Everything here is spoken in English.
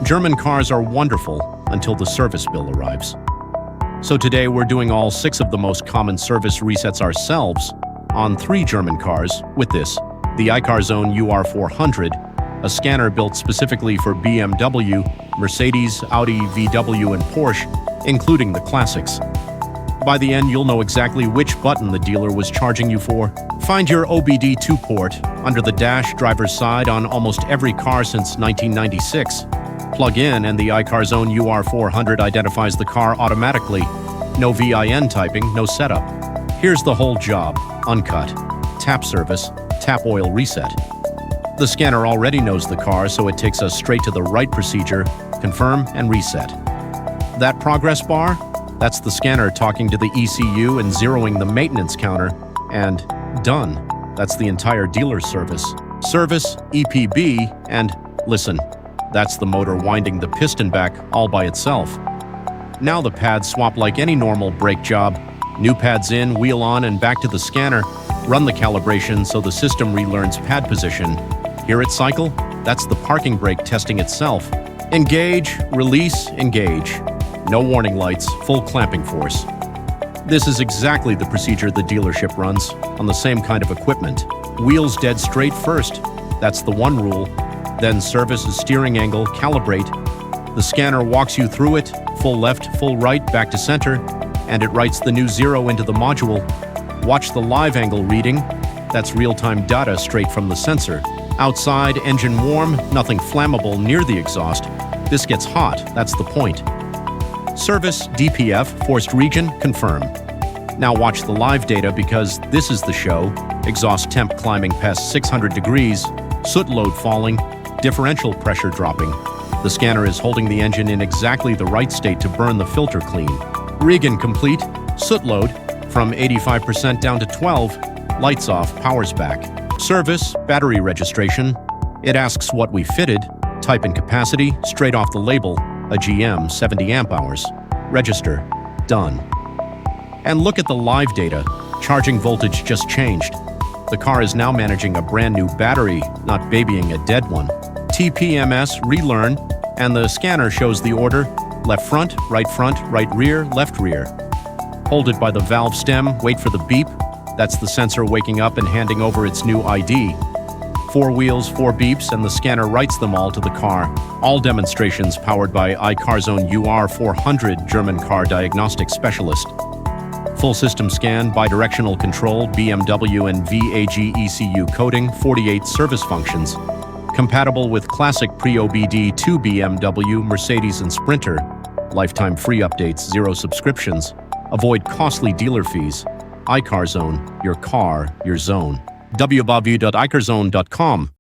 German cars are wonderful until the service bill arrives. So today we're doing all 6 of the most common service resets ourselves on 3 German cars with this, the ICARZONE UR400, a scanner built specifically for BMW, Mercedes, Audi, VW, and Porsche, including the classics. By the end, you'll know exactly which button the dealer was charging you for. Find your OBD2 port under the dash driver's side on almost every car since 1996. Plug in and the ICARZONE UR400 identifies the car automatically. No VIN typing, no setup. Here's the whole job, uncut. Tap service, tap oil reset. The scanner already knows the car, so it takes us straight to the right procedure, confirm and reset. That progress bar? That's the scanner talking to the ECU and zeroing the maintenance counter, and done. That's the entire dealer service. Service, EPB, and listen, that's the motor winding the piston back all by itself. Now the pads swap like any normal brake job. New pads in, wheel on, and back to the scanner. Run the calibration so the system relearns pad position. Hear it cycle? That's the parking brake testing itself. Engage, release, engage. No warning lights, full clamping force. This is exactly the procedure the dealership runs on the same kind of equipment. Wheels dead straight first. That's the one rule. Then service, steering angle, calibrate. The scanner walks you through it, full left, full right, back to center, and it writes the new 0 into the module. Watch the live angle reading. That's real-time data straight from the sensor. Outside, engine warm, nothing flammable near the exhaust. This gets hot, that's the point. Service, DPF, Forced Regen, confirm. Now watch the live data because this is the show. Exhaust temp climbing past 600 degrees, soot load falling, differential pressure dropping. The scanner is holding the engine in exactly the right state to burn the filter clean. Regen complete, soot load from 85% down to 12, lights off, powers back. Service, battery registration. It asks what we fitted, type and capacity, straight off the label, a GM 70 amp hours. Register, done. And look at the live data. Charging voltage just changed. The car is now managing a brand new battery, not babying a dead one. TPMS Relearn, and the scanner shows the order: left front, right rear, left rear. Hold it by the valve stem, wait for the beep. That's the sensor waking up and handing over its new ID. 4 wheels, 4 beeps, and the scanner writes them all to the car. All demonstrations powered by ICARZONE UR400 German car diagnostic specialist. Full system scan, bidirectional control, BMW and VAG ECU coding, 48 service functions. Compatible with classic pre-OBD2 BMW, Mercedes, and Sprinter. Lifetime free updates, 0 subscriptions. Avoid costly dealer fees. ICARZONE, your car, your zone. www.icarzone.com